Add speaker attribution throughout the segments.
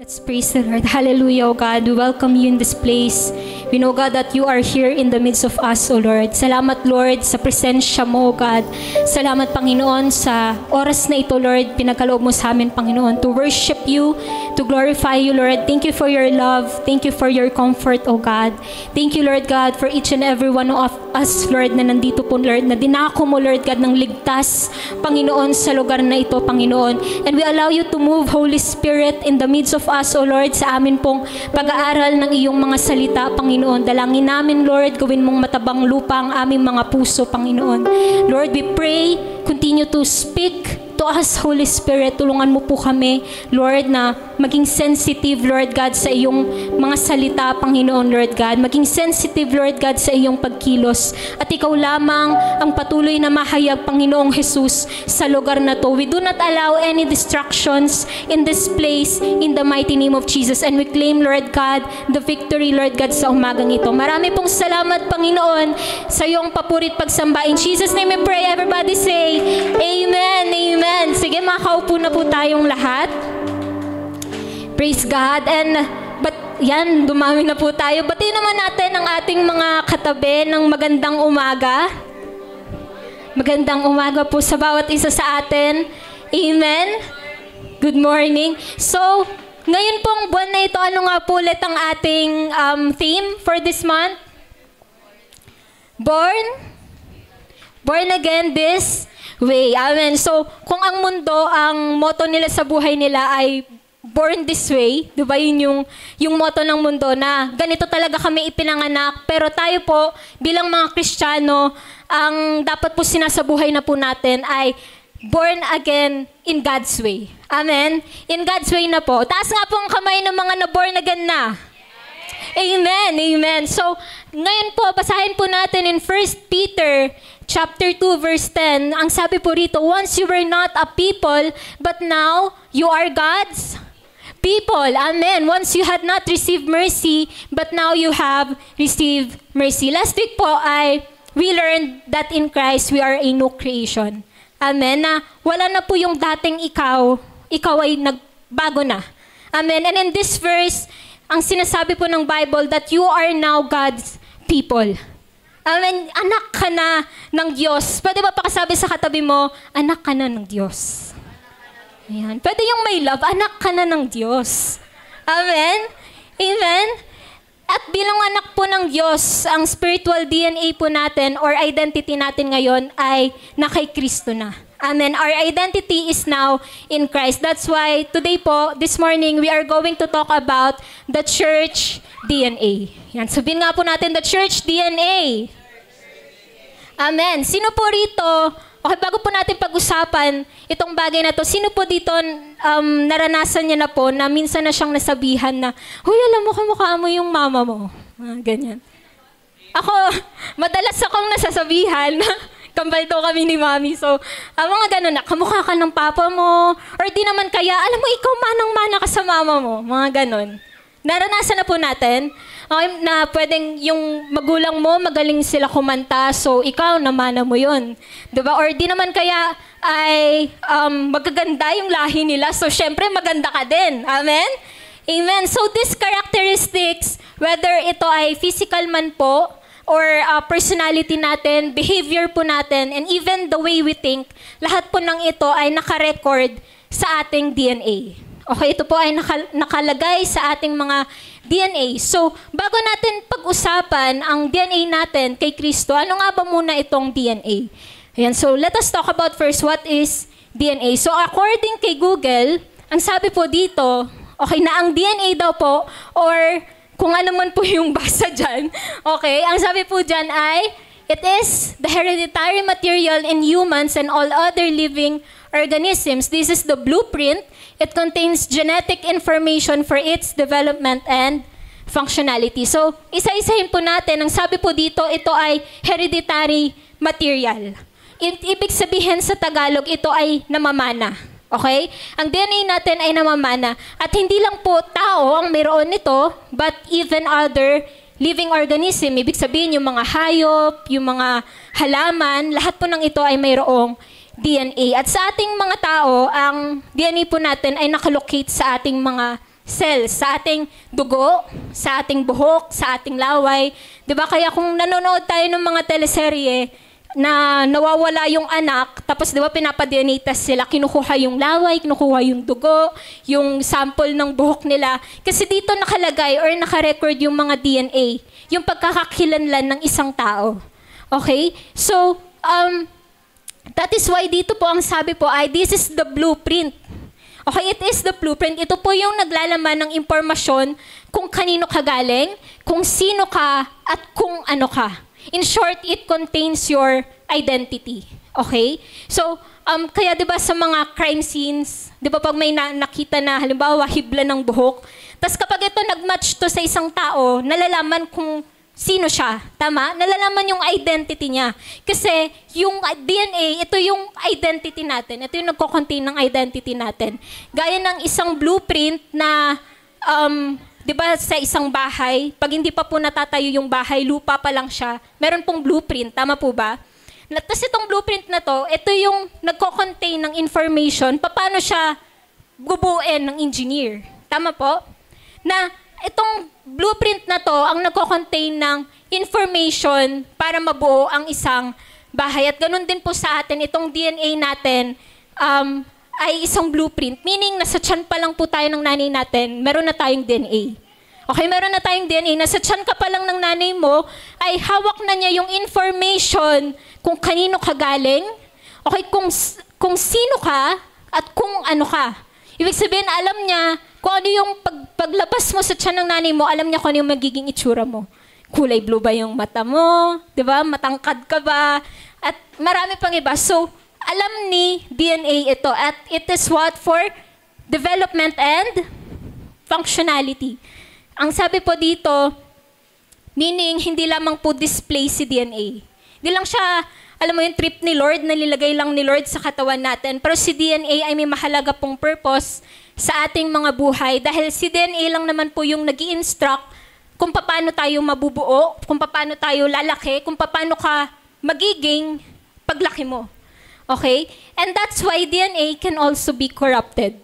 Speaker 1: Let's praise the Lord. Hallelujah, O God. We welcome you in this place. We know, God, that you are here in the midst of us, O Lord. Salamat, Lord, sa presensya mo, O God. Salamat, Panginoon, sa oras na ito, Lord, pinagkaloob mo sa amin, Panginoon, to worship you, to glorify you, Lord. Thank you for your love. Thank you for your comfort, O God. Thank you, Lord God, for each and every one of us, Lord, na nandito po, Lord, na dinako mo, Lord God, ng ligtas, Panginoon, sa lugar na ito, Panginoon. And we allow you to move, Holy Spirit, in the midst of us, O Lord, sa amin pong pag-aaral ng iyong mga salita, Panginoon. Dalangin namin, Lord, gawin mong matabang lupa ang aming mga puso, Panginoon. Lord, we pray, continue to speak to us, Holy Spirit. Tulungan mo po kami, Lord, na maging sensitive, Lord God, sa iyong mga salita, Panginoon, Lord God. Maging sensitive, Lord God, sa iyong pagkilos. At ikaw lamang ang patuloy na mahayag, Panginoong Jesus, sa lugar na to. We do not allow any distractions in this place, in the mighty name of Jesus. And we claim, Lord God, the victory, Lord God, sa umagang ito. Marami pong salamat, Panginoon, sa iyong papurit pagsamba. In Jesus' name we pray. Everybody say, Amen, Amen. Sige, makaupo na po tayong lahat. Praise God. And yan, dumami na po tayo. Batiin naman natin ang ating mga katabi ng magandang umaga. Magandang umaga po sa bawat isa sa atin. Amen. Good morning. So, ngayon pong buwan na ito, ano nga po ulit ang ating theme for this month? Born again this way. Amen. So, kung ang mundo, ang motto nila sa buhay nila ay born this way, di ba yun yung motto ng mundo na ganito talaga kami ipinanganak, pero tayo po bilang mga Kristiyano, ang dapat po sinasabuhay na po natin ay born again in God's way. Amen? In God's way na po. Taas nga po ang kamay ng mga na-born again na. Amen, amen. So, ngayon po, basahin po natin in 1 Peter chapter 2, verse 10. Ang sabi po rito, once you were not a people, but now you are God's people. Amen. Once you had not received mercy, but now you have received mercy. Last week po we learned that in Christ, we are a new creation. Amen. Na wala na po yung dating ikaw ay nagbago na. Amen. And in this verse, ang sinasabi po ng Bible that you are now God's people. Amen. Anak ka na ng Diyos. Pwede ba pakasabi sa katabi mo, anak ka na ng Diyos. Ayan. Pwede yung may love, anak ka na ng Diyos. Amen? Amen? At bilang anak po ng Diyos, ang spiritual DNA po natin or identity natin ngayon ay na kay Kristo na. Amen. Our identity is now in Christ. That's why today po, this morning, we are going to talk about the church DNA. Yan. Sabihin nga po natin, the church DNA. Amen. Sino po rito, okay, bago po natin pag-usapan itong bagay na to, sino po dito naranasan niya na po na minsan na siyang nasabihan na, huy, alam mo, kamukha mo yung mama mo. Ganyan. Ako, madalas akong nasasabihan na kambal daw kami ni Mami. So, mga ganun na, kamukha ka ng papa mo, or di naman kaya, alam mo, ikaw manang-mana ka sa mama mo. Mga ganun. Naranasan na po natin, okay, na pwedeng yung magulang mo, magaling sila kumanta, so ikaw, namana mo yun. Diba? Or di naman kaya ay magaganda yung lahi nila, so syempre maganda ka din. Amen? Amen. So these characteristics, whether ito ay physical man po, or personality natin, behavior po natin, and even the way we think, lahat po ng ito ay nakarecord sa ating DNA. Okay, ito po ay nakalagay sa ating mga DNA. So, bago natin pag-usapan ang DNA natin kay Kristo, ano nga ba muna itong DNA? Ayan, so let us talk about first what is DNA. So, according kay Google, ang sabi po dito, okay, na ang DNA daw po, or kung ano man po yung basa dyan, okay, ang sabi po dyan ay, it is the hereditary material in humans and all other living organisms. This is the blueprint. It contains genetic information for its development and functionality. So, isa-isahin po natin, ang sabi po dito, ito ay hereditary material. Ibig sabihin sa Tagalog, ito ay namamana. Okay? Ang DNA natin ay namamana. At hindi lang po tao ang mayroon nito, but even other living organism. Ibig sabihin yung mga hayop, yung mga halaman, lahat po ng ito ay mayroong DNA. At sa ating mga tao, ang DNA po natin ay nakalocate sa ating mga cells sa ating dugo, sa ating buhok, sa ating laway. 'Di ba? Kaya kung nanonood tayo ng mga teleserye na nawawala yung anak, tapos 'di ba pinapa-DNA test sila, kinukuha yung laway, kinukuha yung dugo, yung sample ng buhok nila. Kasi dito nakalagay or naka-record yung mga DNA, yung pagkakakilanlan ng isang tao. Okay? So, that is why dito po ang sabi po ay this is the blueprint. Okay, it is the blueprint. Ito po yung naglalaman ng impormasyon kung kanino ka galing, kung sino ka, at kung ano ka. In short, it contains your identity. Okay? So, kaya 'di ba sa mga crime scenes, 'di ba pag may nakita na halimbawa hibla ng buhok, tas kapag ito nagmatch to sa isang tao, nalalaman kung sino siya. Tama? Nalalaman yung identity niya. Kasi yung DNA, ito yung identity natin. Ito yung nagko-contain ng identity natin. Gaya ng isang blueprint na 'di ba sa isang bahay, pag hindi pa po natatayo yung bahay, lupa pa lang siya, meron pong blueprint, tama po ba? Tapos itong blueprint na to, ito yung nagko-contain ng information, paano siya bubuuin ng engineer. Tama po? Na itong blueprint na to, ang nagko-contain ng information para mabuo ang isang bahay. At ganun din po sa atin, itong DNA natin, ay isang blueprint. Meaning, nasa tiyan pa lang po tayo ng nanay natin, meron na tayong DNA. Okay, meron na tayong DNA. Nasa tiyan ka pa lang ng nanay mo, ay hawak na niya yung information kung kanino ka galing, okay, kung sino ka, at kung ano ka. Ibig sabihin, alam niya kung ano yung paglabas mo sa tiyan ng nanay mo, alam niya kung ano yung magiging itsura mo. Kulay blue ba yung mata mo? Di ba? Matangkad ka ba? At marami pang iba. So, alam ni DNA ito at it is what for development and functionality. Ang sabi po dito, meaning hindi lamang po display si DNA. Hindi lang siya, alam mo yung trip ni Lord, nalilagay lang ni Lord sa katawan natin. Pero si DNA ay may mahalaga pong purpose sa ating mga buhay dahil si DNA lang naman po yung nag-i-instruct kung paano tayo mabubuo, kung paano tayo lalaki, kung paano ka magiging paglaki mo. Okay? And that's why DNA can also be corrupted.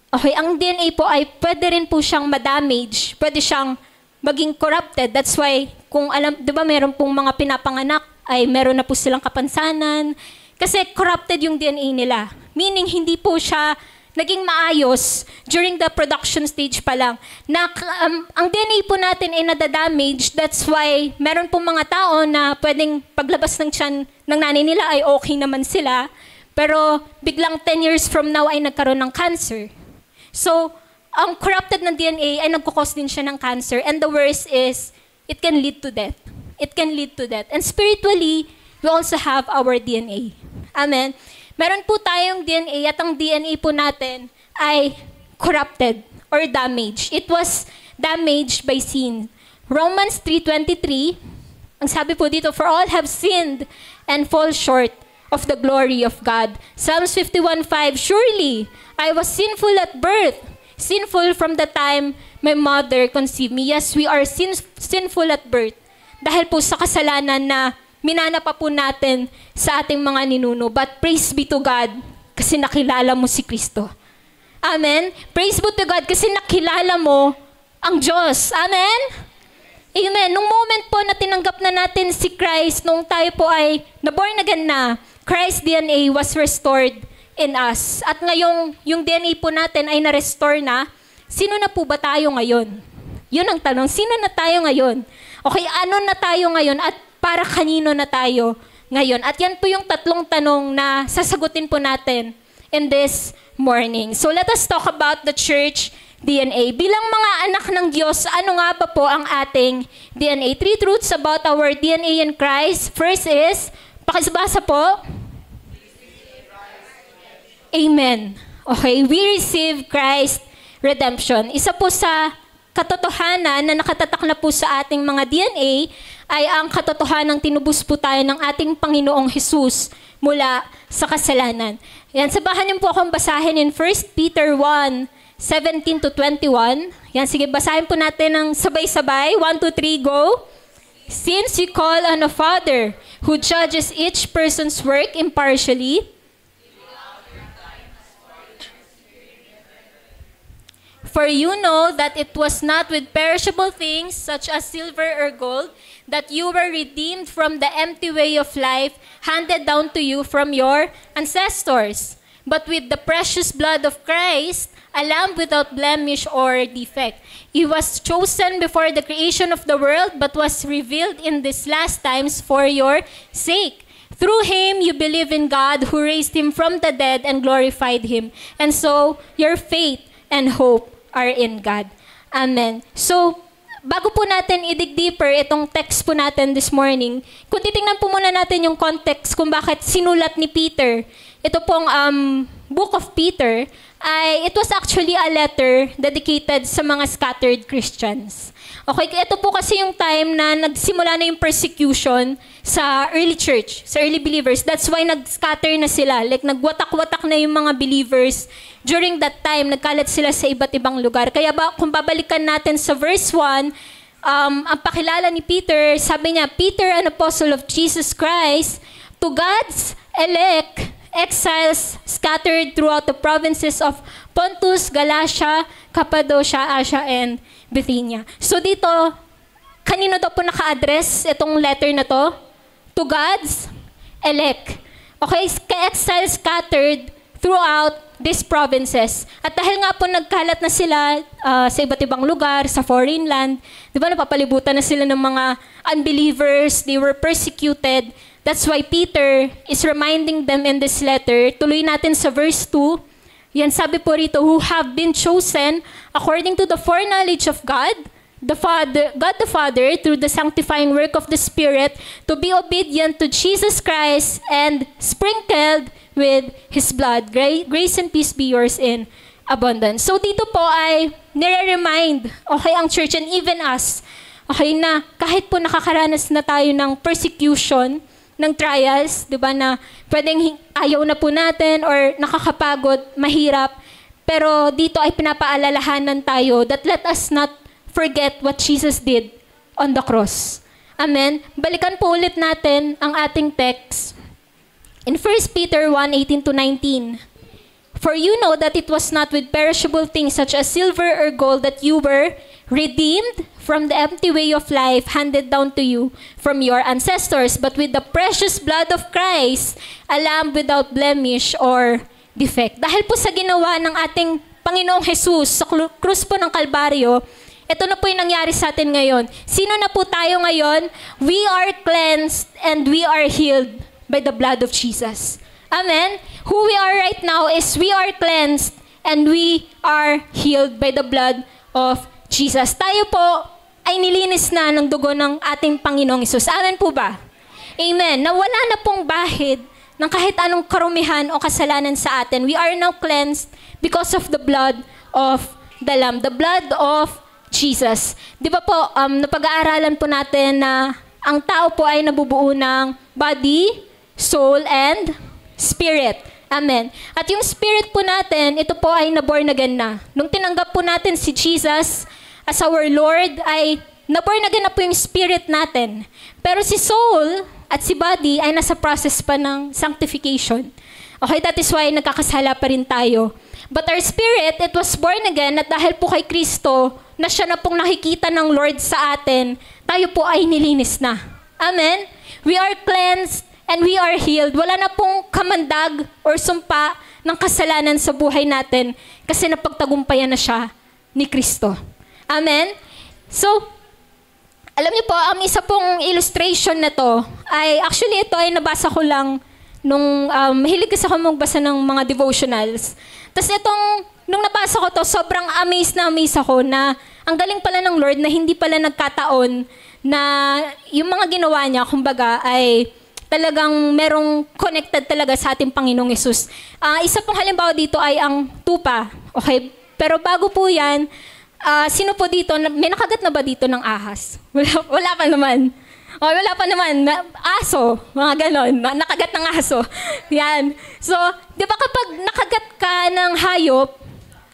Speaker 1: Okay, ang DNA po ay pwede rin po siyang ma-damage, pwede siyang maging corrupted. That's why, kung alam, di ba meron pong mga pinapanganak, ay meron na po silang kapansanan. Kasi corrupted yung DNA nila. Meaning, hindi po siya naging maayos during the production stage pa lang. Na, ang DNA po natin ay nadadamage. That's why meron pong mga tao na pwedeng paglabas ng tiyan ng nanay nila ay okay naman sila. Pero biglang 10 years from now ay nagkaroon ng cancer. So, ang corrupted ng DNA ay nagkukos din siya ng cancer. And the worst is, it can lead to death. It can lead to death. And spiritually, we also have our DNA. Amen? Meron po tayong DNA at ang DNA po natin ay corrupted or damaged. It was damaged by sin. Romans 3:23, ang sabi po dito, for all have sinned and fall short of the glory of God. Psalms 51:5, surely I was sinful at birth, sinful from the time my mother conceived me. Yes, we are sinful at birth. Dahil po sa kasalanan na minana pa po natin sa ating mga ninuno. But praise be to God kasi nakilala mo si Kristo. Amen? Praise be to God kasi nakilala mo ang Diyos. Amen? Amen. Nung moment po na tinanggap na natin si Christ, nung tayo po ay na-born again na, Christ's DNA was restored in us. At ngayong yung DNA po natin ay na-restore na, sino na po ba tayo ngayon? Yun ang tanong, sino na tayo ngayon? Okay, ano na tayo ngayon at para kanino na tayo ngayon? At yan po yung tatlong tanong na sasagutin po natin in this morning. So let us talk about the church DNA. Bilang mga anak ng Diyos, ano nga ba po ang ating DNA? 3 truths about our DNA in Christ. First is, pakibasa po. Amen. Okay, we receive Christ redemption. Isa po sa katotohanan na nakatatak na po sa ating mga DNA ay ang katotohanan ng tinubos po tayo ng ating Panginoong Hesus mula sa kasalanan. Yan, sabahan niyo po akong basahin in 1 Peter 1:17-21. Yan, sige, basahin po natin ng sabay-sabay. 1, 2, 3, go! Since you call on a Father who judges each person's work impartially, For you know that it was not with perishable things such as silver or gold that you were redeemed from the empty way of life handed down to you from your ancestors, but with the precious blood of Christ, a lamb without blemish or defect. He was chosen before the creation of the world, but was revealed in these last times for your sake. Through him, you believe in God who raised him from the dead and glorified him. And so, your faith and hope are in God. Amen. So, bago po natin i-dig deeper itong text po natin this morning, kung titingnan po muna natin yung context kung bakit sinulat ni Peter, ito pong Book of Peter, it was actually a letter dedicated sa mga scattered Christians. Okay, ito po kasi yung time na nagsimula na yung persecution sa early church, sa early believers. That's why nag-scatter na sila. Like, nagwatak-watak na yung mga believers. During that time, nagkalat sila sa iba't ibang lugar. Kaya kung babalikan natin sa verse 1, ang pakilala ni Peter, sabi niya, Peter, an apostle of Jesus Christ, to God's elect, exiles scattered throughout the provinces of Pontus, Galatia, Cappadocia, Asia, and Bithynia. So dito, kanino daw po naka-address itong letter na to? To God's elect. Okay, ka-exile scattered throughout these provinces. At dahil nga po nagkalat na sila sa iba't ibang lugar, sa foreign land, di ba napapalibutan na sila ng mga unbelievers, they were persecuted. That's why Peter is reminding them in this letter. Tuloy natin sa verse 2. Yan, sabi po rito, who have been chosen according to the foreknowledge of God the Father, through the sanctifying work of the Spirit, to be obedient to Jesus Christ and sprinkled with His blood. Grace and peace be yours in abundance. So dito po ay nire-remind, okay, ang church and even us, okay, na kahit po nakakaranas na tayo ng persecution, ng trials, di ba, na pwedeng ayaw na po natin or nakakapagod, mahirap. Pero dito ay pinapaalalahanan tayo that let us not forget what Jesus did on the cross. Amen? Balikan po ulit natin ang ating text. In 1 Peter 1:18-19, for you know that it was not with perishable things such as silver or gold that you were redeemed from the empty way of life handed down to you from your ancestors, but with the precious blood of Christ, a lamb without blemish or defect. Dahil po sa ginawa ng ating Panginoong Jesus sa krus po ng Kalbaryo, ito na po yung nangyari sa atin ngayon. Sino na po tayo ngayon? We are cleansed and we are healed by the blood of Jesus. Amen? Who we are right now is we are cleansed and we are healed by the blood of Jesus. Tayo po ay nilinis na ng dugo ng ating Panginoong Hesus. Amen po ba? Amen. Na wala na pong bahid ng kahit anong karumihan o kasalanan sa atin. We are now cleansed because of the blood of the Lamb, the blood of Jesus. Di ba po, napag-aaralan po natin na ang tao po ay nabubuo ng body, soul, and spirit. Amen. At yung spirit po natin, ito po ay na-born again na. Nung tinanggap po natin si Jesus as our Lord, ay na-born again na po yung spirit natin. Pero si soul at si body ay nasa process pa ng sanctification. Okay, that is why nagkakasala pa rin tayo. But our spirit, it was born again at dahil po kay Kristo, na siya na pong nakikita ng Lord sa atin, tayo po ay nilinis na. Amen? We are cleansed and we are healed. Wala na pong kamandag or sumpa ng kasalanan sa buhay natin kasi napagtagumpayan na siya ni Kristo. Amen? So, alam niyo po, ang isa pong illustration na to, ay actually ito ay nabasa ko lang nung mahilig kasi ako magbasa ng mga devotionals. Tapos nung nabasa ko to, sobrang amazed ako na ang galing pala ng Lord na hindi pala nagkataon na yung mga ginawa niya, kumbaga, ay talagang merong connected talaga sa ating Panginoong Hesus. Isa pong halimbawa dito ay ang tupa. Okay? Pero bago po yan, sino po dito, may nakagat na ba dito ng ahas? Wala pa naman. O, wala pa naman. Aso, mga ganon. Nakagat ng aso. Yan. So, di ba kapag nakagat ka ng hayop,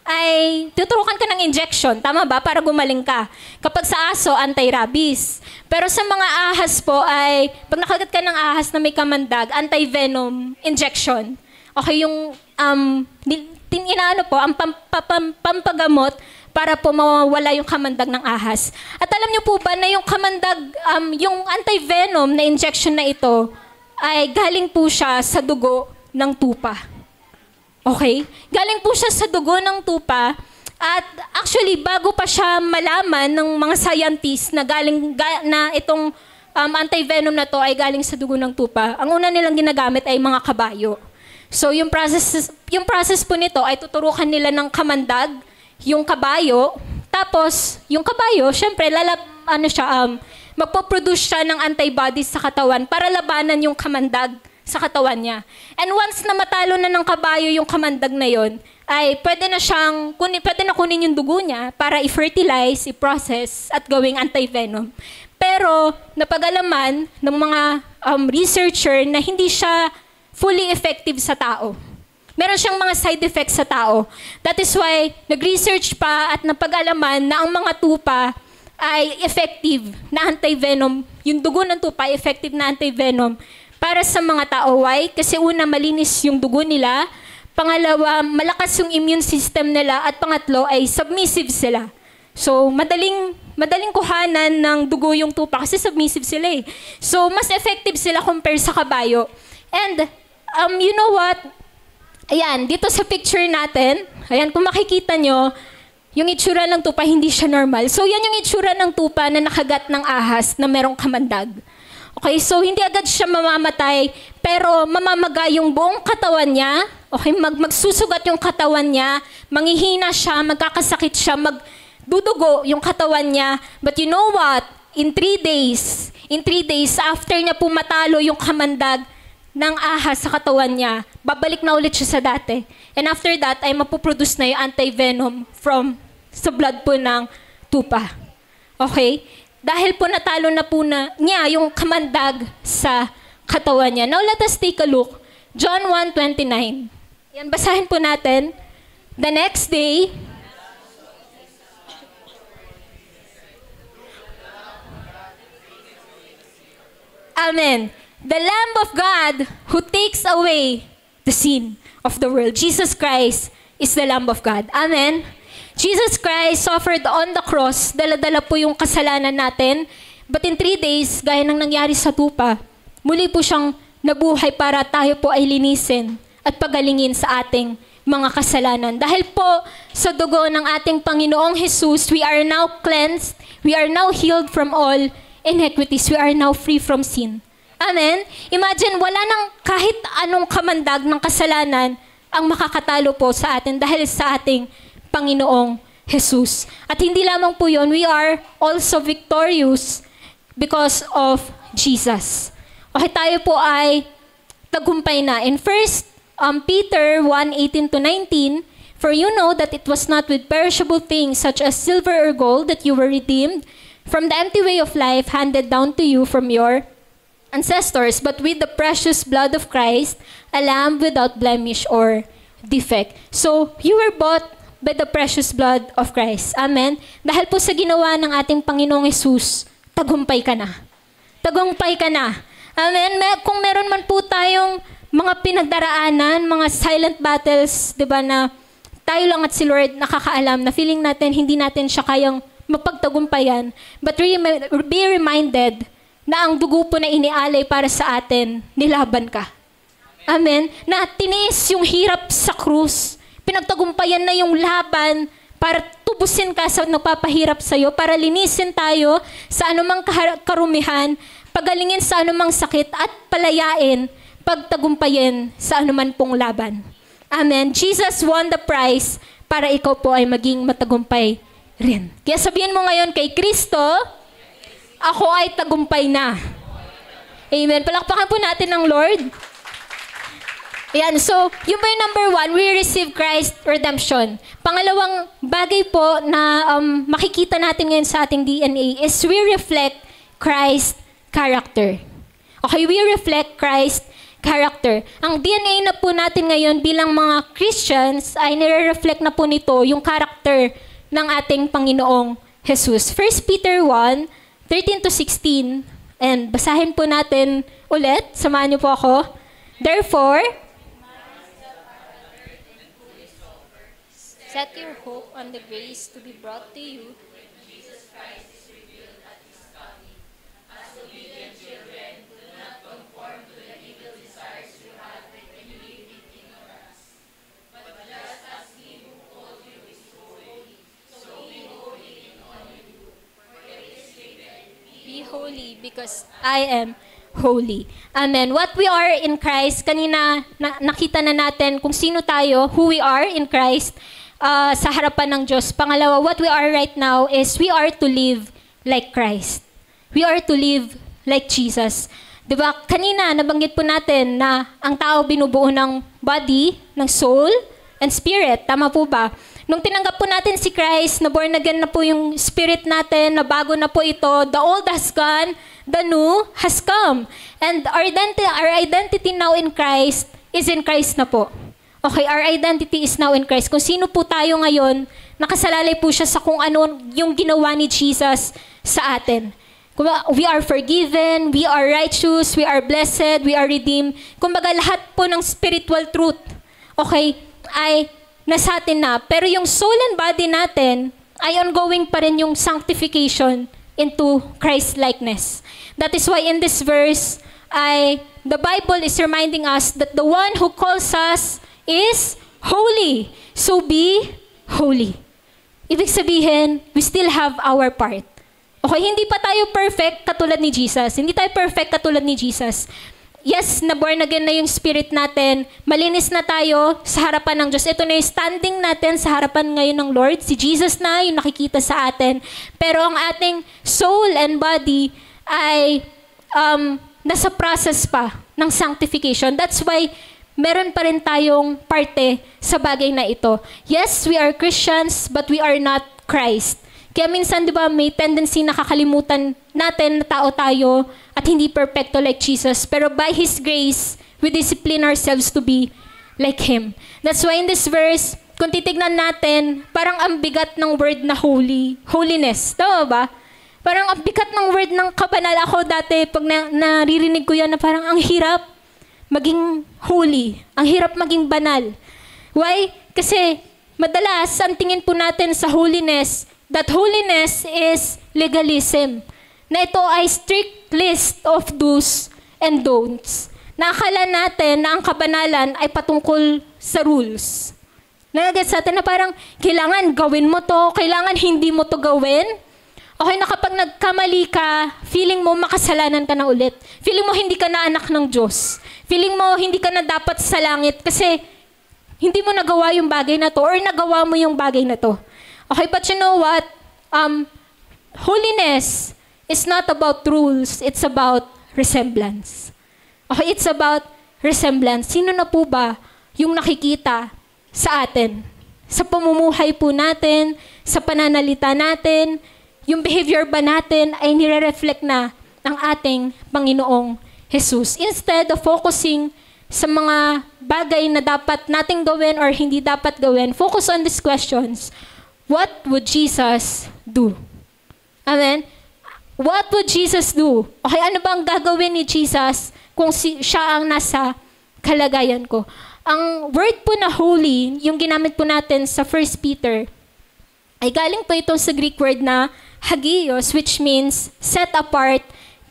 Speaker 1: ay tuturukan ka ng injection. Tama ba? Para gumaling ka. Kapag sa aso, anti-rabies. Pero sa mga ahas po ay, pag nakagat ka ng ahas na may kamandag, anti-venom injection. Okay, yung, inaano po, ang pampagamot para po mawawala yung kamandag ng ahas. At alam niyo po ba na yung kamandag, yung anti-venom na injection na ito, ay galing po siya sa dugo ng tupa. Okay? Galing po siya sa dugo ng tupa. At actually, bago pa siya malaman ng mga scientists na na itong anti-venom na to ay galing sa dugo ng tupa, ang una nilang ginagamit ay mga kabayo. So yung process po nito ay tuturukan nila ng kamandag, yung kabayo, tapos yung kabayo, syempre, magpo-produce siya ng antibodies sa katawan para labanan yung kamandag sa katawan niya. And once na matalo na ng kabayo yung kamandag na yon, ay pwede na kunin yung dugo niya para i-fertilize, i-process, at gawing anti-venom. Pero napag-alaman ng mga researcher na hindi siya fully effective sa tao. Meron siyang mga side effects sa tao. That is why nag-research pa at napag-alaman na ang mga tupa ay effective na anti-venom. Yung dugo ng tupa ay effective na anti-venom para sa mga tao. Why? Kasi una, malinis yung dugo nila. Pangalawa, malakas yung immune system nila. At pangatlo ay submissive sila. So, madaling kuhanan ng dugo yung tupa kasi submissive sila eh. So, mas effective sila compare sa kabayo. And, you know what? Ayan, dito sa picture natin, ayan, kung makikita nyo, yung itsura ng tupa, hindi siya normal. So, yan yung itsura ng tupa na nakagat ng ahas na merong kamandag. Okay, so hindi agad siya mamamatay, pero mamamaga yung buong katawan niya. Okay, magsusugat yung katawan niya, manghihina siya, magkakasakit siya, magdudugo yung katawan niya. But you know what? In 3 days after niya po matalo yung kamandag ng ahas sa katawan niya, babalik na ulit siya sa dati. And after that, ay mapuproduce na yung anti-venom sa blood po ng tupa. Okay? Dahil po natalo na po niya yung kamandag sa katawan niya. Now, let us take a look. John 1:29. Yan, basahin po natin. The next day, Amen. The Lamb of God who takes away the sin of the world. Jesus Christ is the Lamb of God. Amen. Jesus Christ suffered on the cross. Dala-dala po yung kasalanan natin. But in 3 days, gaya ng nangyari sa tupa, muli po siyang nabuhay para tayo po ay linisin at pagalingin sa ating mga kasalanan. Dahil po sa dugo ng ating Panginoong Jesus, we are now cleansed, we are now healed from all iniquities, we are now free from sin. Amen? Imagine, wala nang kahit anong kamandag ng kasalanan ang makakatalo po sa atin dahil sa ating Panginoong Jesus. At hindi lamang po yun, we are also victorious because of Jesus. Okay, tayo po ay tagumpay na. In 1 Peter 1:18-19, for you know that it was not with perishable things such as silver or gold that you were redeemed from the empty way of life handed down to you from your ancestors, but with the precious blood of Christ, a lamb without blemish or defect. So, you were bought by the precious blood of Christ. Amen? Dahil po sa ginawa ng ating Panginoong Jesus, tagumpay ka na. Tagumpay ka na. Amen? Kung meron man po tayong mga pinagdaraanan, mga silent battles, di ba, na tayo lang at si Lord nakakaalam, na feeling natin, hindi natin siya kayang mapagtagumpayan. But be reminded na ang dugo po na inialay para sa atin, nilaban ka. Amen? Na tiniis yung hirap sa krus, pinagtagumpayan na yung laban para tubusin ka sa nagpapahirap sa'yo, para linisin tayo sa anumang karumihan, pagalingin sa anumang sakit, at palayain, pagtagumpayin sa anuman pong laban. Amen. Jesus won the prize para ikaw po ay maging matagumpay rin. Kaya sabihin mo ngayon kay Kristo, ako ay tagumpay na. Amen. Palakpakan po natin ng Lord. Ayan, so, yun ba yung number 1, we receive Christ redemption. Pangalawang bagay po na makikita natin ngayon sa ating DNA is we reflect Christ character. Okay, we reflect Christ character. Ang DNA na po natin ngayon bilang mga Christians ay nire-reflect na po nito yung character ng ating Panginoong Jesus. 1 Peter 1:13-16, and basahin po natin ulit. Samahan niyo po ako. Therefore, Set your hope on the grace to be brought to you. Be holy because I am holy. Amen. What we are in Christ, kanina nakita na natin kung sino tayo, who we are in Christ sa harapan ng Diyos. Pangalawa, what we are right now is we are to live like Christ. We are to live like Jesus. Diba? Kanina, nabanggit po natin na ang tao binubuo ng body, ng soul, and spirit. Tama po ba? Nung tinanggap po natin si Christ, na born again na po yung spirit natin, na bago na po ito, the old has gone, the new has come. And our identity now in Christ is in Christ na po. Okay, our identity is now in Christ. Kung sino po tayo ngayon, nakasalalay po siya sa kung ano yung ginawa ni Jesus sa atin. We are forgiven, we are righteous, we are blessed, we are redeemed. Kumbaga lahat po ng spiritual truth, okay, ay nasa atin na. Pero yung soul and body natin ay ongoing pa rin yung sanctification into Christ-likeness. That is why in this verse, the Bible is reminding us that the one who calls us is holy. So be holy. Ibig sabihin, we still have our part. Okay, hindi pa tayo perfect katulad ni Jesus. Hindi tayo perfect katulad ni Jesus. Yes, na-born again na yung spirit natin. Malinis na tayo sa harapan ng Diyos. Ito na yung standing natin sa harapan ngayon ng Lord. Si Jesus na yung nakikita sa atin. Pero ang ating soul and body ay nasa process pa ng sanctification. That's why meron pa rin tayong parte sa bagay na ito. Yes, we are Christians, but we are not Christ. Kaya minsan, di ba, may tendency na kakalimutan natin na tao tayo at hindi perfecto like Jesus. Pero by His grace, we discipline ourselves to be like Him. That's why in this verse, kung titignan natin, parang ang bigat ng word na holiness. Tama ba? Parang ang bigat ng word ng kabanal. Ako dati, pag naririnig ko yan, na parang ang hirap maging holy. Ang hirap maging banal. Why? Kasi madalas, ang tingin po natin sa holiness, that holiness is legalism. Na ito ay strict list of do's and don'ts. Nakakala natin na ang kabanalan ay patungkol sa rules. Nagagets natin na parang kailangan gawin mo to, kailangan hindi mo to gawin. Okay na kapag nagkamali ka, feeling mo makasalanan ka na ulit. Feeling mo hindi ka na anak ng Diyos. Feeling mo hindi ka na dapat sa langit kasi hindi mo nagawa yung bagay na to or nagawa mo yung bagay na to. Okay, but you know what? Holiness is not about rules. It's about resemblance. Okay, it's about resemblance. Sino na po ba yung nakikita sa atin? Sa pamumuhay po natin, sa pananalita natin, yung behavior ba natin ay nire-reflect na ng ating Panginoong Jesus. Instead of focusing sa mga bagay na dapat nating gawin or hindi dapat gawin, focus on these questions. What would Jesus do? Amen? What would Jesus do? Okay, ano bang gagawin ni Jesus kung siya ang nasa kalagayan ko? Ang word po na holy, yung ginamit po natin sa 1 Peter, ay galing po ito sa Greek word na hagios, which means set apart,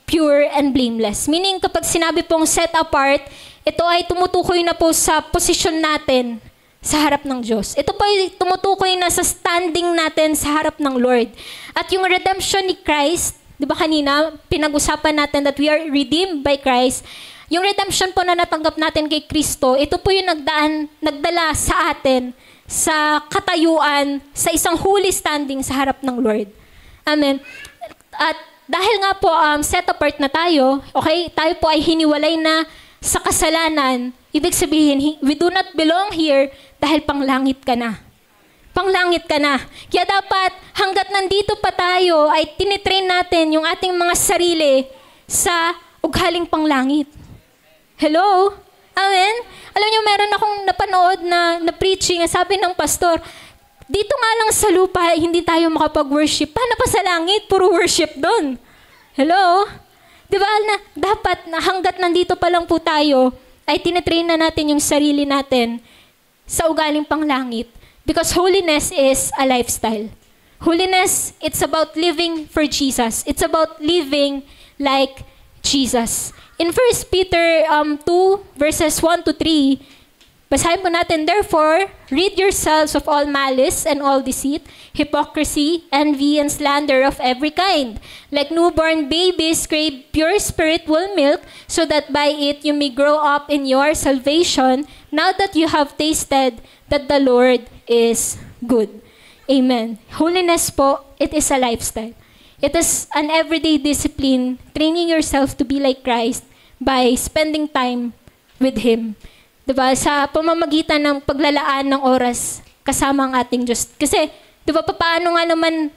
Speaker 1: pure, and blameless. Meaning, kapag sinabi pong set apart, ito ay tumutukoy na po sa posisyon natin sa harap ng Diyos. Ito po ay tumutukoy na sa standing natin sa harap ng Lord. At yung redemption ni Christ, di ba kanina, pinag-usapan natin that we are redeemed by Christ. Yung redemption po na natanggap natin kay Kristo, ito po yung nagdala sa atin sa katayuan, sa isang holy standing sa harap ng Lord. Amen. At dahil nga po set apart na tayo, okay, tayo po ay hiniwalay na sa kasalanan. Ibig sabihin, we do not belong here dahil panglangit ka na. Panglangit ka na. Kaya dapat, hanggat nandito pa tayo, ay tinitrain natin yung ating mga sarili sa ughaling panglangit. Hello? Amen? Alam niyo, meron akong napanood na preaching, sabi ng pastor, dito nga lang sa lupa, hindi tayo makapag-worship. Paano pa sa langit? Puro worship doon. Hello? Diba na dapat na hanggat nandito pa lang po tayo, ay tinitrain na natin yung sarili natin sa ugaling panglangit. Because holiness is a lifestyle. Holiness, it's about living for Jesus. It's about living like Jesus. In 1 Peter 2, verses 1 to 3, basahin po natin, therefore, rid yourselves of all malice and all deceit, hypocrisy, envy, and slander of every kind. Like newborn babies, crave pure spiritual milk, so that by it you may grow up in your salvation, now that you have tasted that the Lord is good. Amen. Holiness po, it is a lifestyle. It is an everyday discipline, training yourself to be like Christ by spending time with Him. Diba? Sa pamamagitan ng paglalaan ng oras kasama ang ating Diyos. Kasi, diba, paano nga naman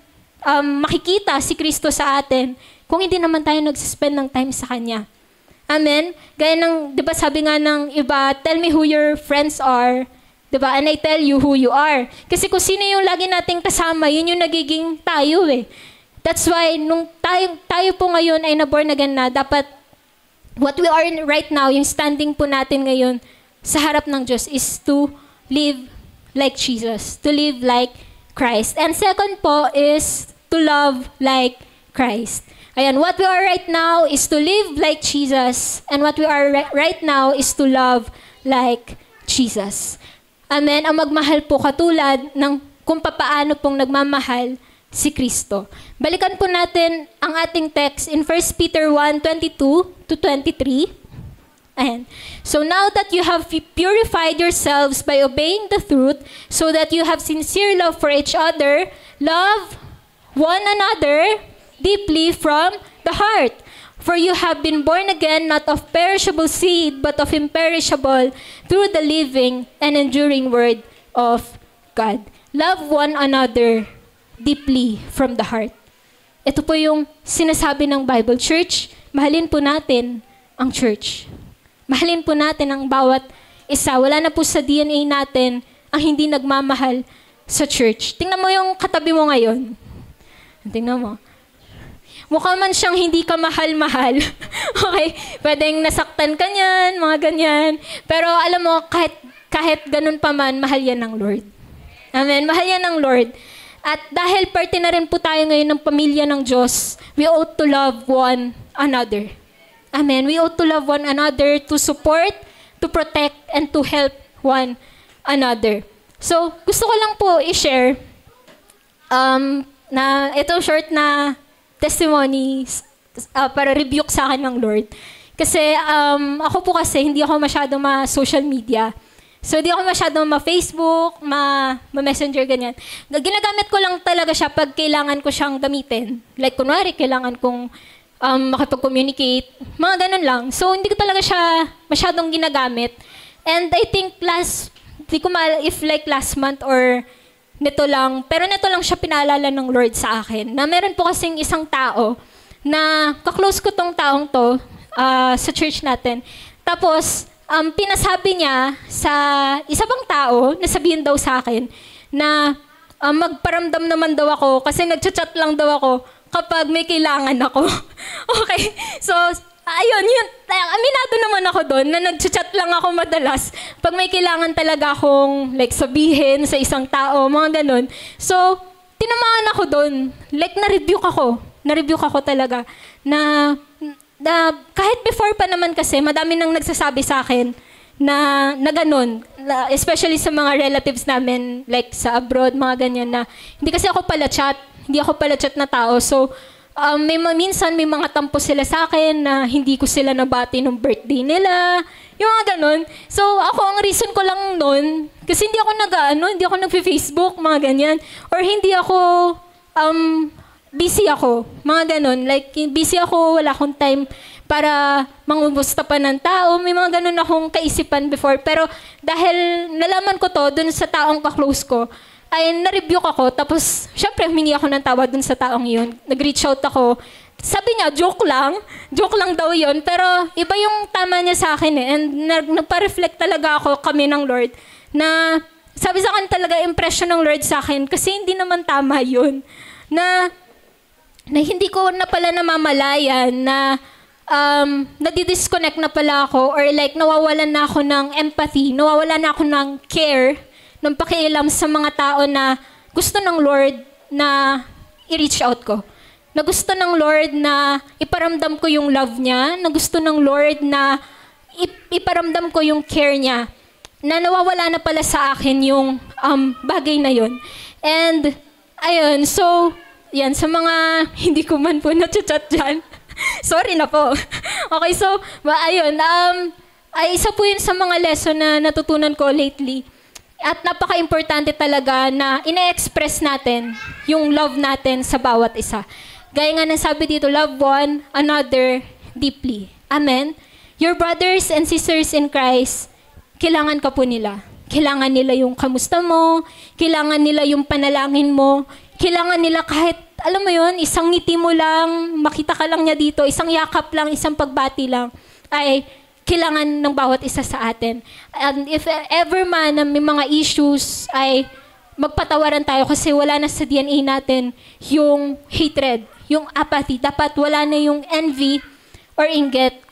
Speaker 1: makikita si Kristo sa atin kung hindi naman tayo nagsispend ng time sa Kanya. Amen? Gaya ng, diba, sabi nga ng iba, tell me who your friends are, diba? And I tell you who you are. Kasi kung sino yung lagi nating kasama, yun yung nagiging tayo eh. That's why, nung tayo po ngayon ay na-born again na, dapat, what we are right now, yung standing po natin ngayon sa harap ng Diyos is to live like Jesus, to live like Christ. And second po is to love like Christ. Ayan, what we are right now is to live like Jesus, and what we are right now is to love like Jesus. Amen? Ang magmahal po katulad ng kung papaano pong nagmamahal si Kristo. Balikan po natin ang ating text in 1 Peter 1:22 to 23. Ayan. So now that you have purified yourselves by obeying the truth, so that you have sincere love for each other, love one another deeply from the heart. For you have been born again, not of perishable seed, but of imperishable, through the living and enduring word of God. Love one another deeply from the heart. Ito po yung sinasabi ng Bible. Church, mahalin po natin ang church. Mahalin po natin ang bawat isa. Wala na po sa DNA natin ang hindi nagmamahal sa church. Tingnan mo yung katabi mo ngayon. Tingnan mo. Mukha man siyang hindi ka mahal-mahal. Okay? Pwedeng nasaktan ka niyan, mga ganyan. Pero alam mo, kahit ganun pa man, mahal yan ng Lord. Amen? Mahal yan ng Lord. At dahil parte na rin po tayo ngayon ng pamilya ng Diyos, we ought to love one another. Amen? We ought to love one another, to support, to protect, and to help one another. So, gusto ko lang po i-share na itong short na testimony para rebuke sa akin ng Lord. Kasi ako po kasi hindi ako masyado ma-social media. So, hindi ako masyado ma-Facebook, ma-messenger, ganyan. Ginagamit ko lang talaga siya pag kailangan ko siyang gamitin. Like, kunwari, kailangan kong makipag-communicate. Mga ganun lang. So, hindi ko talaga siya masyadong ginagamit. And I think if like last month or nito lang, pero nito lang siya pinaalala ng Lord sa akin. Na meron po kasing isang tao na kaklose ko tong taong to sa church natin. Tapos, pinasabi niya sa isa pang tao, nasabihin daw sa akin, na magparamdam naman daw ako kasi nagchat-chat lang daw ako kapag may kailangan ako. Okay? So, ayun, aminado naman ako doon na nagchat-chat lang ako madalas pag may kailangan talaga akong like sabihin sa isang tao, mga ganun. So, tinamaan ako doon. Like, na-rebuke ako talaga na kahit before pa naman kasi, madami nang nagsasabi sa akin na ganun. Especially sa mga relatives namin, like sa abroad, mga ganyan na, hindi kasi ako pala chat na tao. So, minsan may mga tampo sila sa akin na hindi ko sila nabati nung birthday nila. Yung mga ganun. So, ako, ang reason ko lang nun, kasi hindi ako nag-Facebook, mga ganyan. Or hindi ako, busy ako. Mga ganun. Like, busy ako, wala akong time para mangumusta pa ng tao. May mga ganun akong kaisipan before. Pero dahil nalaman ko to dun sa taong kaklose ko, ay na-rebuke ako. Tapos, syempre, humingi ako ng tawad dun sa taong yun. Nag-reach out ako. Sabi niya, joke lang daw yun. Pero iba yung tama niya sa akin eh. And nagpa-reflect talaga kami ng Lord na sabi sa akin talaga, impression ng Lord sa akin kasi hindi naman tama yun. Na hindi ko na pala namamalayan na nadi-disconnect na pala ako or like nawawalan na ako ng empathy, nawawalan na ako ng care ng pakialam sa mga tao na gusto ng Lord na i-reach out ko. Na gusto ng Lord na iparamdam ko yung love niya, na gusto ng Lord na iparamdam ko yung care niya, na nawawala na pala sa akin yung bagay na yun. And, ayun, so, yan, sa mga hindi ko man po na-chat dyan, sorry na po. Okay, so, ayun, ay isa po yun sa mga lesson na natutunan ko lately. At napaka-importante talaga na ina-express natin yung love natin sa bawat isa. Gaya nga ng sabi dito, love one another deeply. Amen? Your brothers and sisters in Christ, kailangan ka po nila. Kailangan nila yung kamusta mo, kailangan nila yung panalangin mo, kailangan nila kahit, alam mo yun, isang ngiti mo lang, makita ka lang niya dito, isang yakap lang, isang pagbati lang, ay kailangan ng bawat isa sa atin. And if ever man na may mga issues, ay magpatawaran tayo kasi wala na sa DNA natin yung hatred, yung apathy. Dapat wala na yung envy or inggit.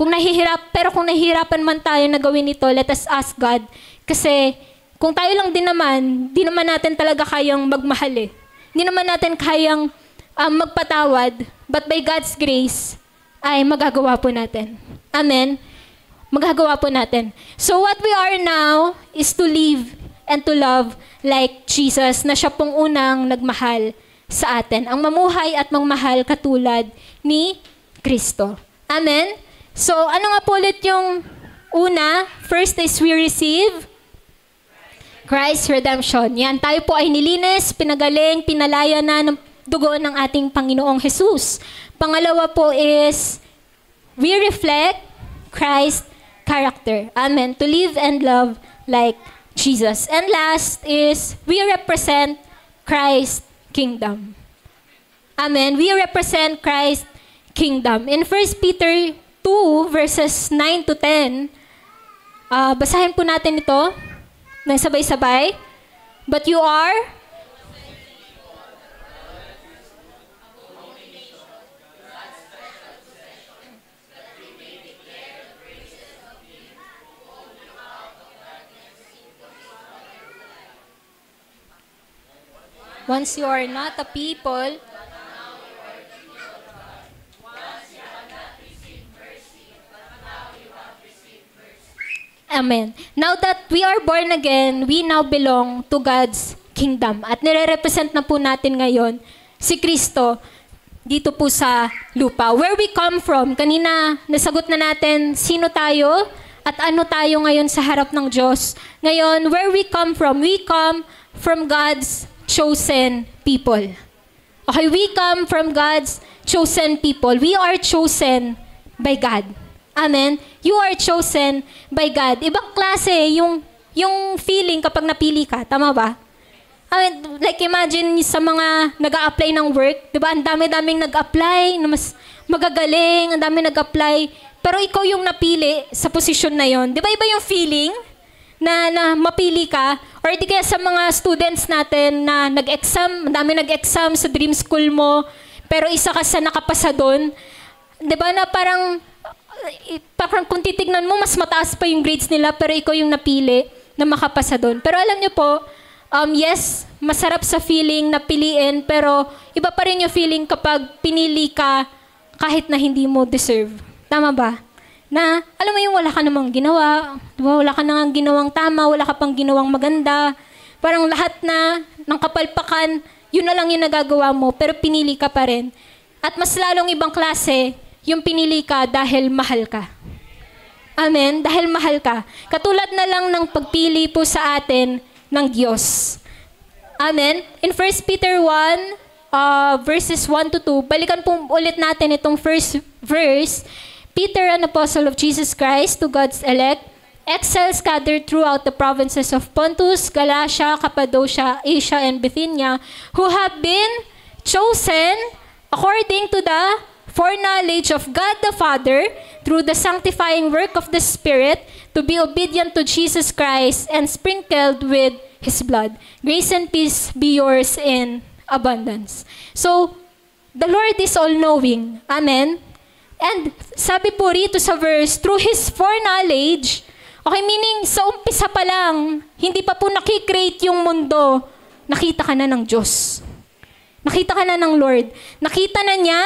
Speaker 1: Pero kung nahihirapan man tayo na gawin ito, let us ask God. Kasi kung tayo lang din naman, di naman natin talaga kayang magmahal eh. Di naman natin kayang magpatawad. But by God's grace, ay magagawa po natin. Amen? Magagawa po natin. So what we are now is to live and to love like Jesus na siya pong unang nagmahal sa atin. Ang mamuhay at magmahal katulad ni Kristo. Amen? So ano nga po ulit yung una? First is we receive Christ's redemption. Yan, tayo po ay nilinis, pinagaling, pinalaya na ng dugo ng ating Panginoong Jesus. Pangalawa po is we reflect Christ's character. Amen. To live and love like Jesus. And last is, we represent Christ's kingdom. Amen. We represent Christ's kingdom. In 1 Peter 2, verses 9 to 10, basahin po natin ito ng sabay-sabay. But you are once you are not a people, amen. Now that we are born again, we now belong to God's kingdom. At nire-represent na po natin ngayon si Kristo dito po sa lupa. Where we come from, kanina nasagot na natin sino tayo at ano tayo ngayon sa harap ng Diyos. Ngayon, where we come from God's chosen people. Okay, we come from God's chosen people. We are chosen by God. Amen? You are chosen by God. Ibang klase yung feeling kapag napili ka. Tama ba? I mean, like imagine sa mga nag-a-apply ng work, di ba? Ang dami-daming nag-apply, na mas magagaling, ang dami nag-apply. Pero ikaw yung napili sa posisyon na yon. Di ba iba yung feeling na mapili ka? Or di kaya sa mga students natin na nag-exam, ang dami nag-exam sa dream school mo, pero isa ka sa nakapasa doon. Di ba na parang kung titignan mo, mas mataas pa yung grades nila, pero ikaw yung napili na makapasa doon. Pero alam niyo po, yes, masarap sa feeling na piliin, pero iba pa rin yung feeling kapag pinili ka kahit na hindi mo deserve. Tama ba? Na, alam mo yung wala ka namang ginawa, diba? Wala ka namang ginawang tama, wala ka pang ginawang maganda. Parang lahat na ng kapalpakan, yun na lang yung nagagawa mo, pero pinili ka pa rin. At mas lalong ibang klase, yung pinili ka dahil mahal ka. Amen? Dahil mahal ka. Katulad na lang ng pagpili po sa atin ng Diyos. Amen? In 1 Peter 1, verses 1 to 2, balikan po ulit natin itong first verse. Peter, an apostle of Jesus Christ, to God's elect, exiles scattered throughout the provinces of Pontus, Galatia, Cappadocia, Asia, and Bithynia, who have been chosen according to the foreknowledge of God the Father, through the sanctifying work of the Spirit, to be obedient to Jesus Christ and sprinkled with His blood. Grace and peace be yours in abundance. So, the Lord is all-knowing. Amen? And sabi po rito sa verse, through His foreknowledge Okay, meaning sa umpisa pa lang, hindi pa po nakikreate yung mundo, nakita ka na ng Diyos. Nakita ka na ng Lord. Nakita na niya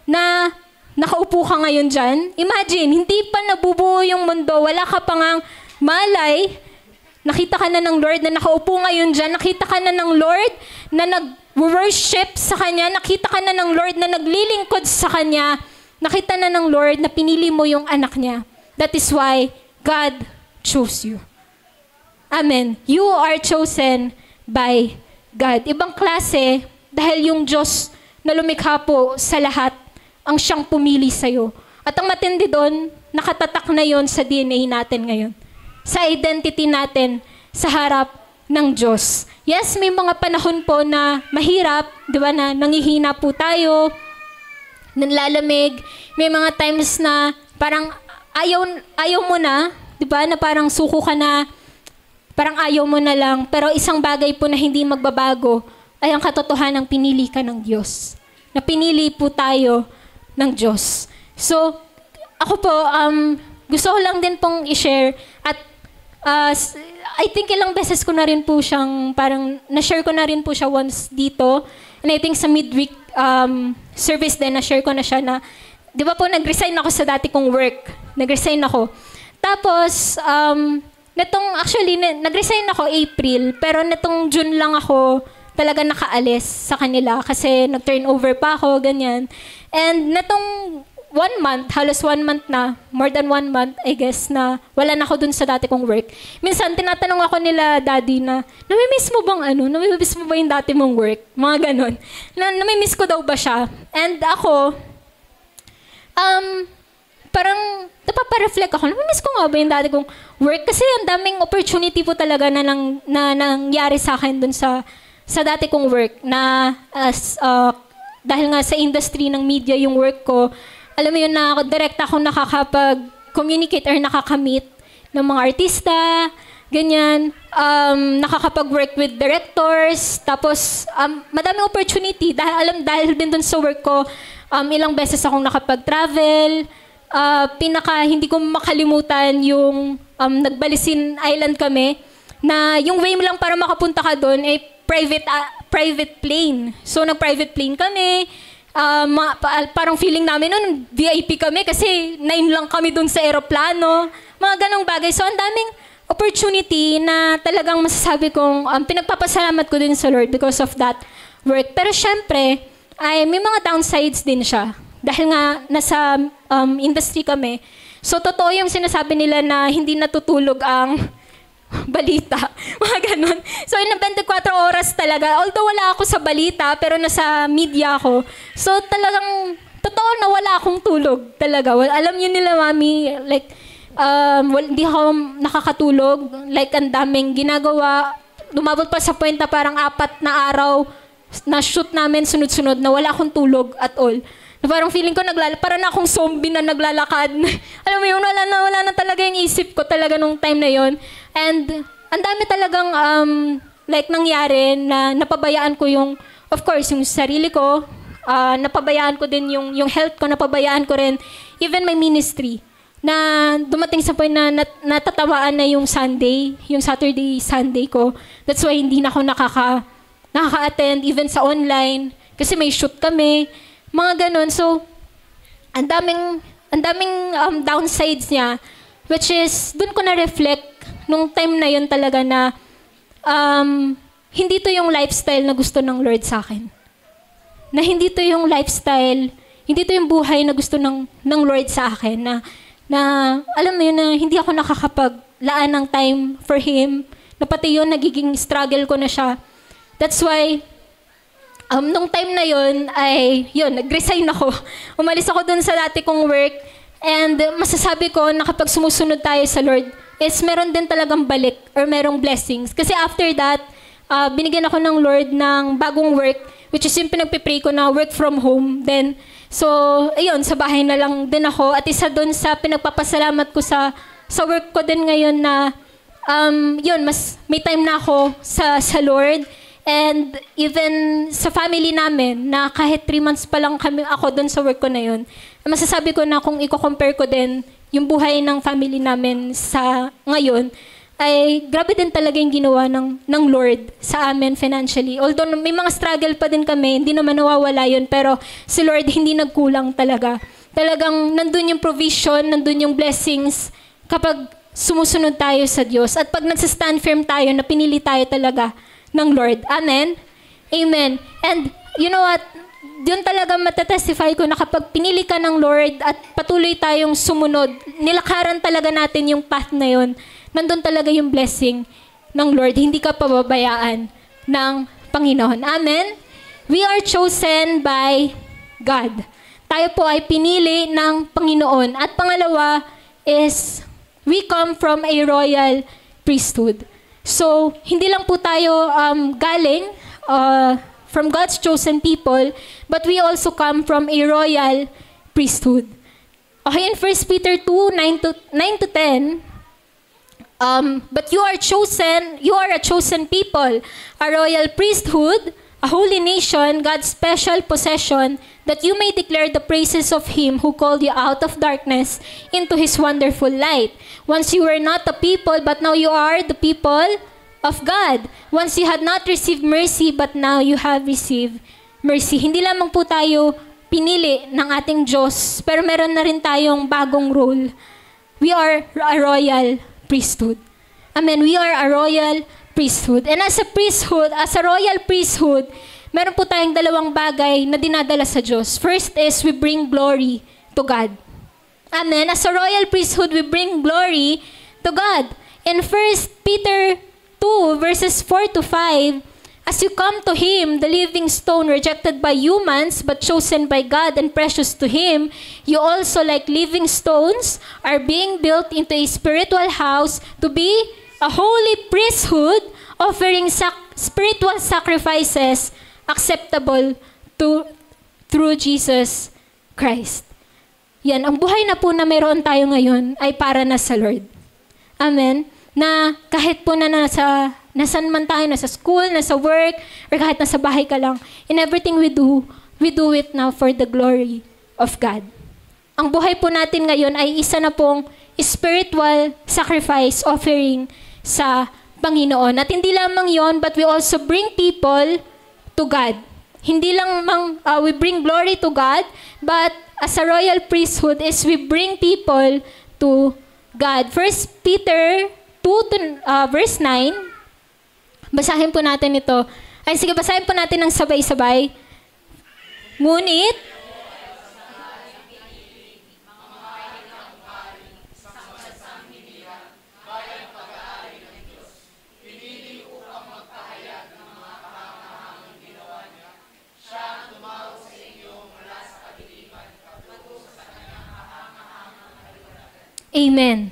Speaker 1: na nakaupo ka ngayon dyan. Imagine, hindi pa nabubuo yung mundo, wala ka pa ngang malay, nakita ka na ng Lord na nakaupo ngayon dyan, nakita ka na ng Lord na nag-worship sa Kanya, nakita ka na ng Lord na naglilingkod sa Kanya, nakita na ng Lord na pinili mo yung anak niya. That is why God chose you. Amen. You are chosen by God. Ibang klase, dahil yung Diyos na lumikha po sa lahat, ang siyang pumili sa'yo. At ang matindi doon, nakatatak na yon sa DNA natin ngayon. Sa identity natin sa harap ng Diyos. Yes, may mga panahon po na mahirap, di ba, na nangihina po tayo, nanlalamig. May mga times na parang ayaw mo na, di ba, na parang suko ka na, parang ayaw mo na lang. Pero isang bagay po na hindi magbabago ay ang katotohanan ng pinili ka ng Diyos. Na pinili po tayo ng Diyos. So, ako po, gusto ko lang din pong i-share at I think ilang beses ko na rin po siyang, parang na-share ko na rin po siya once dito. And I think sa midweek service din, na-share ko na siya na, di ba po, nag-resign ako sa dati kong work. Nag-resign ako. Tapos, actually, nag-resign ako April, pero netong June lang ako talaga nakaalis sa kanila kasi nag-turnover pa ako, ganyan. And netong 1 month, halos 1 month na, more than 1 month, I guess, na wala na ako dun sa dati kong work. Minsan, tinatanong ako nila, Daddy, na, namimiss mo bang namimiss mo ba yung dati mong work? Mga ganon. Namimiss ko daw ba siya? And ako, parang, napapareflect ako, namimiss ko nga ba yung dati kong work? Kasi ang daming opportunity po talaga na nangyari sa akin dun sa dati kong work, na dahil nga sa industry ng media yung work ko, alam mo yun na direct ako nakakapag-communicate or nakakamit ng mga artista, ganyan. Nakakapag-work with directors. Tapos, madaming opportunity. Dahil din dun sa work ko, ilang beses akong nakapag-travel. Hindi ko makalimutan yung nagbalisin island kami, na yung way lang para makapunta ka doon ay private plane. So, nag-private plane kami. Parang feeling namin nun, VIP kami kasi 9 lang kami dun sa aeroplano. Mga ganong bagay. So, ang daming opportunity na talagang masasabi kong pinagpapasalamat ko din sa Lord because of that work. Pero syempre, may mga downsides din siya. Dahil nga, nasa industry kami. So, totoo yung sinasabi nila na hindi natutulog ang balita. Mga ganun. So, in 24 oras talaga. Although wala ako sa balita, pero nasa media ako. So, talagang, totoo na wala akong tulog. Talaga. Alam niyo nila, Mami, like, hindi ako nakakatulog. Like, ang daming ginagawa. Lumabot pa sa point na parang 4 na araw na shoot namin sunod-sunod na wala akong tulog at all. Na parang feeling ko parang na akong zombie na naglalakad. Alam mo yun, wala na talaga yung isip ko talaga nung time na yon. And ang dami talagang nangyari na napabayaan ko yung, of course, yung sarili ko, napabayaan ko din yung health ko, napabayaan ko rin even my ministry. Na dumating sa point na natatamaan na yung Saturday, Sunday ko. That's why hindi na ako nakaka-attend even sa online kasi may shoot kami. Mga ganun. So, ang daming downsides niya, which is, dun ko na-reflect nung time na yun talaga na hindi to yung lifestyle na gusto ng Lord sa akin. Na hindi to yung lifestyle, hindi to yung buhay na gusto ng Lord sa akin. Na alam mo yun, na hindi ako nakakapaglaan ng time for Him. Na pati yun, nagiging struggle ko na siya. That's why, nung time na yun, nag-resign ako. Umalis ako dun sa dati kong work. And masasabi ko na kapag sumusunod tayo sa Lord, is meron din talagang balik or merong blessings. Kasi after that, binigyan ako ng Lord ng bagong work, which is yung pinagpipray ko na work from home. Then, so, ayun, sa bahay na lang din ako. At isa dun sa pinagpapasalamat ko sa work ko din ngayon na, mas may time na ako sa Lord. And even sa family namin, na kahit 3 months pa lang ako dun sa work ko na yun, masasabi ko na kung i-compare ko din yung buhay ng family namin sa ngayon, ay grabe din talaga yung ginawa ng Lord sa amin financially. Although may mga struggle pa din kami, hindi naman nawawala yun, pero si Lord hindi nagkulang talaga. Talagang nandun yung provision, nandun yung blessings kapag sumusunod tayo sa Diyos. At pag nagsastand firm tayo, na pinili tayo talaga ng Lord. Amen? Amen. And you know what? Yun talaga matatestify ko na kapag pinili ka ng Lord at patuloy tayong sumunod, nilakaran talaga natin yung path na yun, nandun talaga yung blessing ng Lord. Hindi ka pababayaan ng Panginoon. Amen? We are chosen by God. Tayo po ay pinili ng Panginoon. At pangalawa is, we come from a royal priesthood. So, hindi lang po tayo galing from God's chosen people, but we also come from a royal priesthood. Okay, in 1 Peter 2, 9 to 10, but you are a chosen people, a royal priesthood, a holy nation, God's special possession, that you may declare the praises of Him who called you out of darkness into His wonderful light. Once you were not a people, but now you are the people of God. Once you had not received mercy, but now you have received mercy. Hindi lamang po tayo pinili ng ating Diyos, pero meron na rin tayong bagong role. We are a royal priesthood. Amen. We are a royal priesthood. And as a royal priesthood, meron po tayong dalawang bagay na dinadala sa Diyos. First is we bring glory to God. Amen. As a royal priesthood, we bring glory to God. In 1 Peter 2, verses 4 to 5, as you come to Him, the living stone rejected by humans but chosen by God and precious to Him, you also, like living stones, are being built into a spiritual house to be a holy priesthood, offering spiritual sacrifices acceptable through Jesus Christ. Yan, ang buhay na po na meron tayo ngayon ay para na sa Lord. Amen? Na kahit po na nasan man tayo, nasa school, nasa work, or kahit nasa bahay ka lang, in everything we do it now for the glory of God. Ang buhay po natin ngayon ay isa na pong spiritual sacrifice offering sa Panginoon. At hindi lamang yon, but we also bring people to God. Hindi lang we bring glory to God, but as a royal priesthood is we bring people to God. 1 Peter 2 to verse 9. Basahin po natin ito. Ay, sige, basahin po natin ng sabay-sabay. Ngunit, Amen.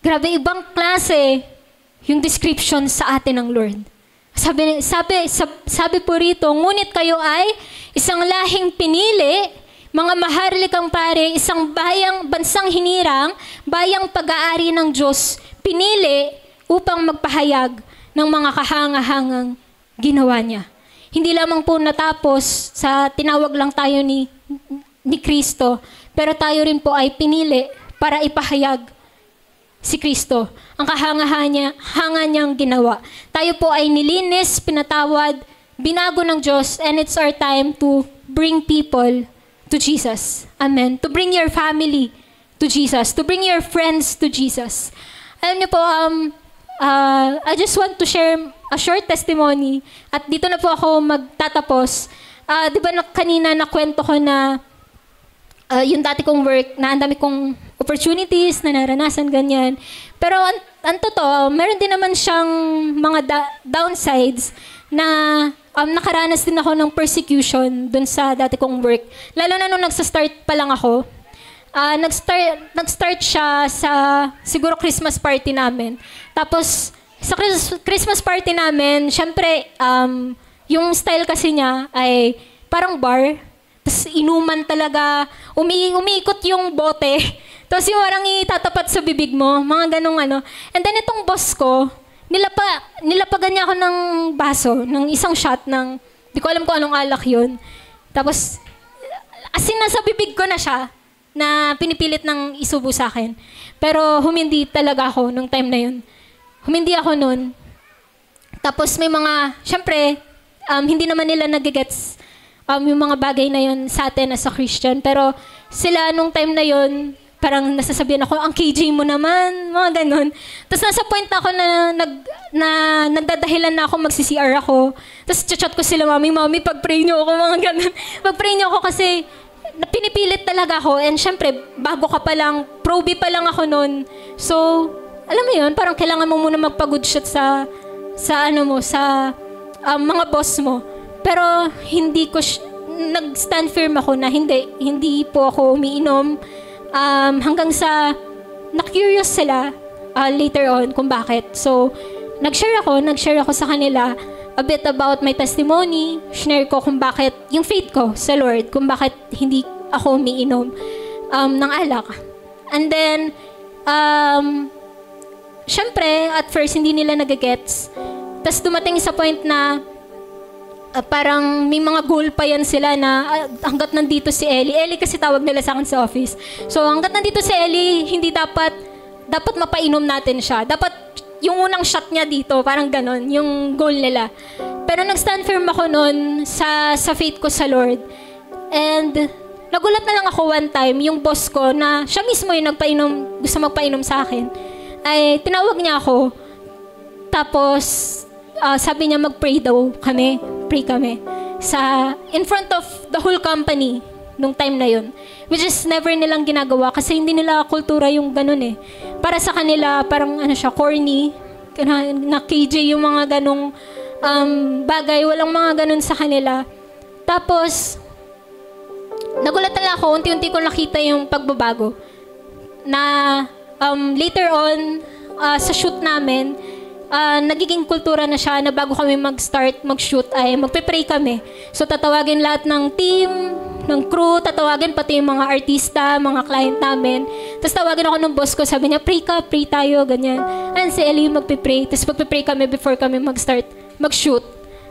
Speaker 1: Grabe, ibang klase yung description sa atin ng Lord. Sabi po rito, ngunit kayo ay isang lahing pinili, mga maharlikang pare, isang bansang hinirang, bayang pag-aari ng Diyos, pinili upang magpahayag ng mga kahangahangang ginawa niya. Hindi lamang po natapos sa tinawag lang tayo ni Kristo, pero tayo rin po ay pinili para ipahayag si Kristo, ang kahanga niyang ginawa. Tayo po ay nilinis, pinatawad, binago ng Diyos, and it's our time to bring people to Jesus. Amen. To bring your family to Jesus. To bring your friends to Jesus. Alam niyo po, I just want to share a short testimony, at dito na po ako magtatapos. Di ba kanina nakwento ko na yung dati kong work, na ang dami kong opportunities na naranasan, ganyan. Pero ang totoo, meron din naman siyang mga downsides na nakaranas din ako ng persecution dun sa dati kong work. Lalo na nung nagsa-start pa lang ako. Nag-start siya sa siguro Christmas party namin. Tapos sa Christmas party namin, syempre, yung style kasi niya ay parang bar. Tapos inuman talaga, umiikot yung bote. Tapos yung parang itatapat sa bibig mo, mga ganong ano. And then itong boss ko, nilapagan niya ako ng baso, ng isang shot ng, di ko alam kung anong alak yun. Tapos, as in nasa bibig ko na siya. na pinipilit ng isubo sa akin. Pero humindi talaga ako nung time na yun. Humindi ako nun. Tapos may mga, syempre, hindi naman nila nagigets yung mga bagay na yun sa atin as a Christian. Pero sila nung time na yun, parang nasasabihan ako, ang KJ mo naman, mga ganun. Tapos nasa point na ako na nagdadahilan na ako, magsi-CR ako. Tapos chat ko sila, mami, pag-pray niyo ako, mga ganun. Pag-pray niyo ako kasi pinipilit talaga ako. And syempre, bago ka pa lang, proby pa lang ako noon. So, alam mo yun, parang kailangan mo muna magpa-good shot sa mga boss mo. Pero hindi ko, nag-stand firm ako na hindi po ako umiinom. Hanggang sa na-curious sila later on kung bakit. So, nag-share ako sa kanila a bit about my testimony. Share ko kung bakit, yung faith ko sa Lord, kung bakit hindi ako umiinom ng alak. And then, syempre, at first, hindi nila nagagets. Tapos dumating sa point na parang may mga goal pa yan sila na hanggat nandito si Ellie. Ellie kasi tawag nila sa akin sa office. So hanggat nandito si Ellie, hindi dapat mapainom natin siya. Dapat yung unang shot niya dito, parang ganon, yung goal nila. Pero nag-stand firm ako nun sa faith ko sa Lord. And nagulat na lang ako one time, yung boss ko na siya mismo yung gusto magpainom sa akin, ay tinawag niya ako. Tapos sabi niya mag-pray daw kami. Pray kami in front of the whole company nung time na yun, which is never nilang ginagawa kasi hindi nila kultura yung ganun eh. Para sa kanila parang corny na KJ yung mga ganung bagay, walang mga ganun sa kanila. Tapos nagulat na lang ako, unti-unti ko nakita yung pagbabago na later on sa shoot namin, nagiging kultura na siya na bago kami mag-start mag-shoot ay magpe-pray kami. So tatawagin lahat ng team, ng crew, tatawagin pati yung mga artista, mga client namin. Tapos tawagin ako ng boss ko, sabi niya, pray tayo, ganyan. And si Ellie magpe-pray. Tapos magpe-pray kami before kami mag-start mag-shoot.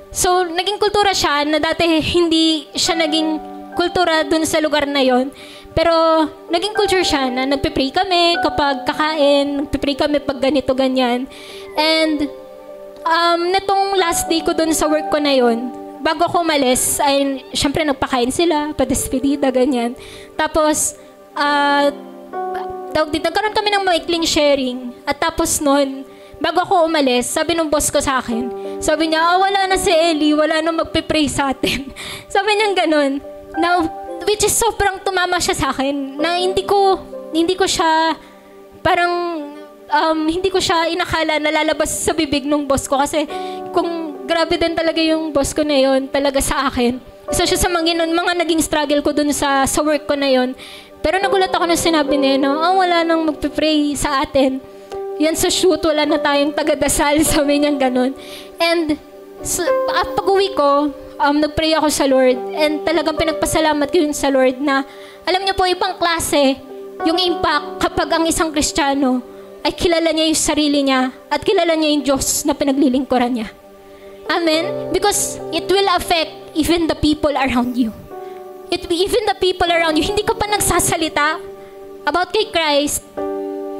Speaker 1: So naging kultura siya na dati hindi siya naging kultura dun sa lugar na yon. Pero naging culture siya na nagpe-pray kami kapag kakain, nagpe-pray kami pag ganito, ganyan. And netong last day ko dun sa work ko na yon, bago ako umalis, ay syempre nagpakain sila, padespedida, ganyan. Tapos, nagkaroon kami ng maikling sharing. At tapos nun, bago ako umalis, sabi ng boss ko sa akin, sabi niya, wala na si Ellie, wala na magpe-pray sa atin. Sabi niya ganun. Now, which is sobrang tumama siya sa akin na hindi ko siya parang hindi ko siya inakala na lalabas sa bibig ng boss ko kasi kung grabe din talaga yung boss ko na yon talaga sa akin. Isa siya sa mga naging struggle ko dun sa work ko na yon. Pero nagulat ako na sinabi niya na wala nang magpe-pray sa atin. Yan sa shoot, wala na tayong taga-dasal, sabi niya ganun. And pag-uwi ko, nag-pray ako sa Lord and talagang pinagpasalamat ko yun sa Lord na alam niyo po, ibang klase yung impact kapag ang isang Kristiyano ay kilala niya yung sarili niya at kilala niya yung Diyos na pinaglilingkuran niya. Amen? Because it will affect even the people around you. Even the people around you, hindi ka pa nagsasalita about kay Christ,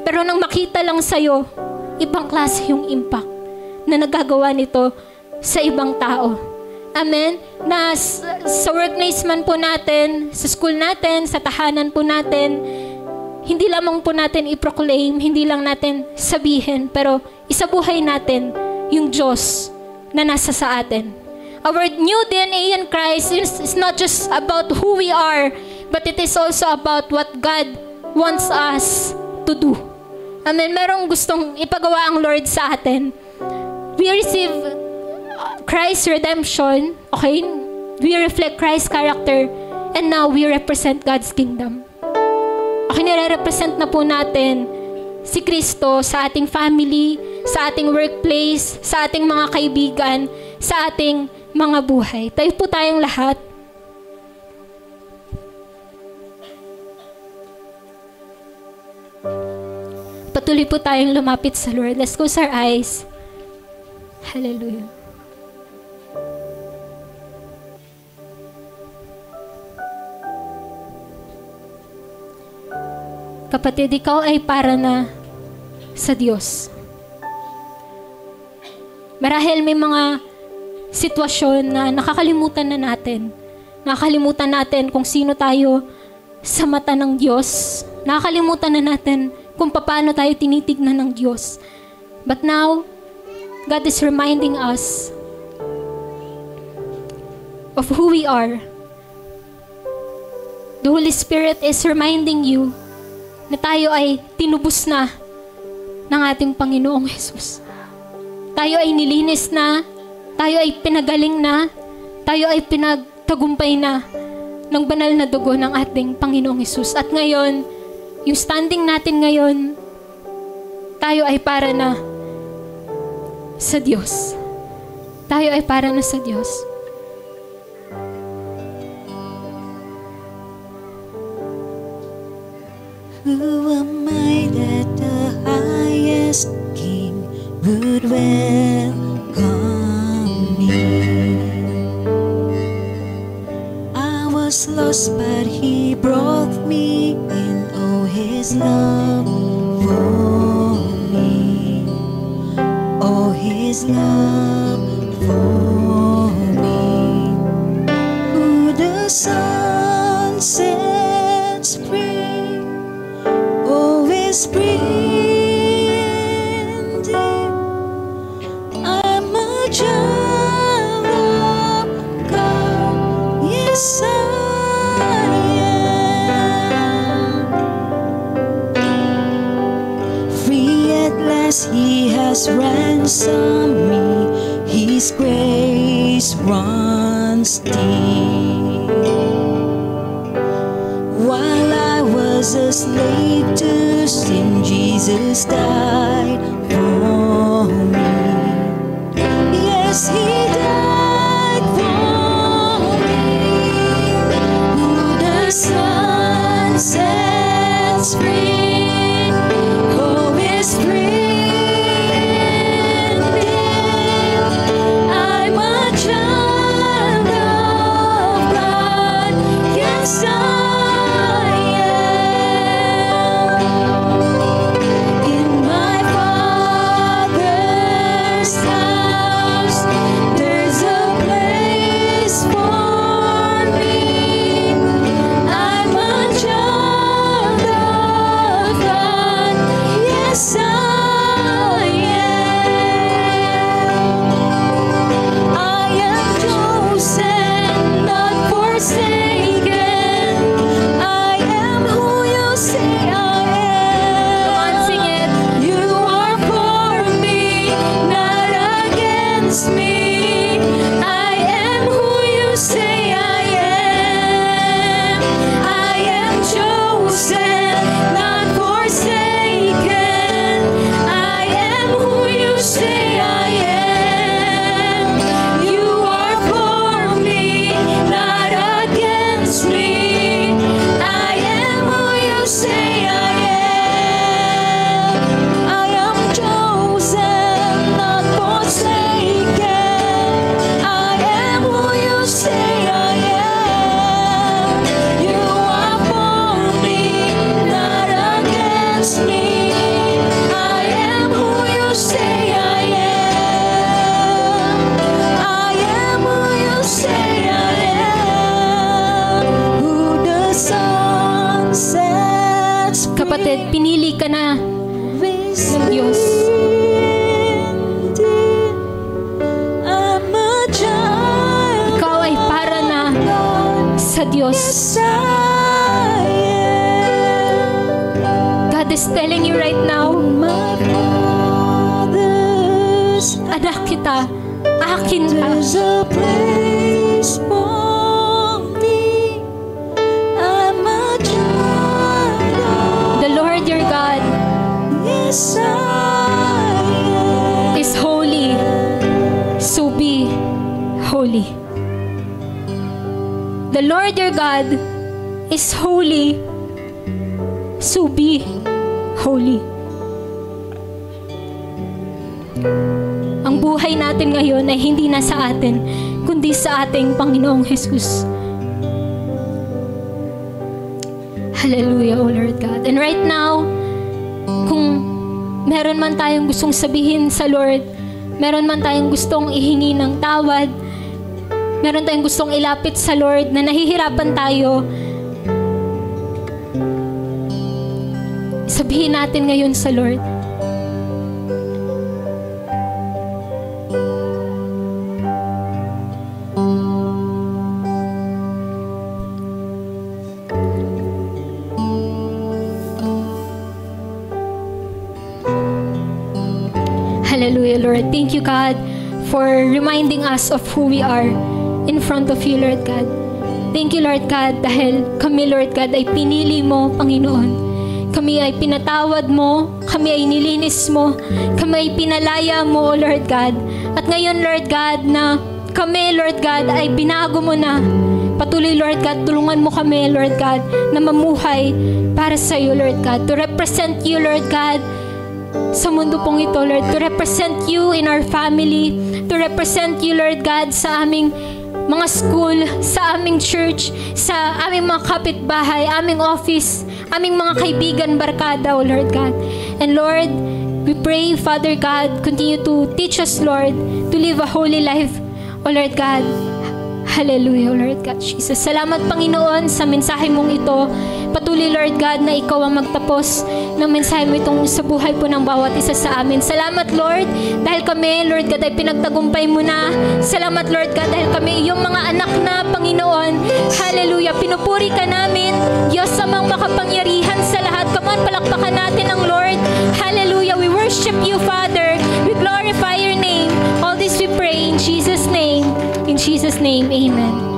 Speaker 1: pero nang makita lang sa'yo, ibang klase yung impact na nagagawa nito sa ibang tao. Amen? Na sa workplace man po natin, sa school natin, sa tahanan po natin, hindi lamang po natin i-proclaim, hindi lang natin sabihin, pero isabuhay natin yung Diyos na nasa sa atin. Our new DNA in Christ is not just about who we are, but it is also about what God wants us to do. Amen? Merong gustong ipagawa ang Lord sa atin. We receive Christ's redemption, okay? We reflect Christ's character, and now we represent God's kingdom. Okay, nire-represent na po natin si Kristo sa ating family, sa ating workplace, sa ating mga kaibigan, sa ating mga buhay. Tayo po tayong lahat. Patuloy po tayong lumapit sa Lord. Let's close our eyes. Hallelujah. Kapatid, ikaw ay para na sa Diyos. Marahil may mga sitwasyon na nakakalimutan na natin. Nakakalimutan natin kung sino tayo sa mata ng Diyos. Nakakalimutan na natin kung paano tayo tinitignan ng Diyos. But now, God is reminding us of who we are. The Holy Spirit is reminding you na tayo ay tinubos na ng ating Panginoong Jesus. Tayo ay nilinis na, tayo ay pinagaling na, tayo ay pinagtagumpay na ng banal na dugo ng ating Panginoong Jesus. At ngayon, yung standing natin ngayon, tayo ay para na sa Diyos. Tayo ay para na sa Diyos.
Speaker 2: Who am I that the highest King would welcome me? I was lost, but He brought me in. Oh, His love for me. Oh, His love for me. Who the sun sets free. Spring deep, I'm a child of God, yes I am. Free at last, He has ransomed me, His grace runs deep. While I was a slave to sin, Jesus died for me. Yes, He died for me. Who the Son sets free, oh, is free indeed. I'm a child of God, yes I
Speaker 1: pinili ka na ng Diyos. Ikaw ay para na sa Diyos. God is telling you right now, anak kita, akin ka. Is holy, so be holy. The Lord your God is holy, so be holy. Ang buhay natin ngayon ay hindi na sa atin, kundi sa ating Panginoong Jesus. Hallelujah, O Lord God. And right now, kung meron man tayong gustong sabihin sa Lord, meron man tayong gustong ihingi ng tawad, meron tayong gustong ilapit sa Lord na nahihirapan tayo, sabihin natin ngayon sa Lord. Hallelujah, Lord. Thank you, God, for reminding us of who we are in front of you, Lord God. Thank you, Lord God, dahil kami, Lord God, ay pinili mo, Panginoon. Kami ay pinatawad mo, kami ay nilinis mo, kami ay pinalaya mo, O Lord God. At ngayon, Lord God, na kami, Lord God, ay binago mo na. Patuloy, Lord God, tulungan mo kami, Lord God, na mamuhay para sa iyo, Lord God. To represent you, Lord God, sa mundo pong ito, Lord, to represent you in our family, to represent you, Lord God, sa aming mga school, sa aming church, sa aming mga kapitbahay, aming office, aming mga kaibigan, barkada, O Lord God. And Lord, we pray, Father God, continue to teach us, Lord, to live a holy life, O Lord God. Hallelujah, O Lord God Jesus. Salamat, Panginoon, sa mensahe mong ito. Patuloy, Lord God, na ikaw ang magtapos ng mensahe mo itong sa buhay po ng bawat isa sa amin. Salamat, Lord, dahil kami, Lord God, ay pinagtagumpay mo na. Salamat, Lord God, dahil kami iyong mga anak na, Panginoon. Hallelujah. Pinupuri ka namin, Diyos amang makapangyarihan sa lahat. Come on, palakpakan natin ang Lord. Hallelujah. We worship you, Father. We glorify your name. All this we pray in Jesus' name. In Jesus' name, amen.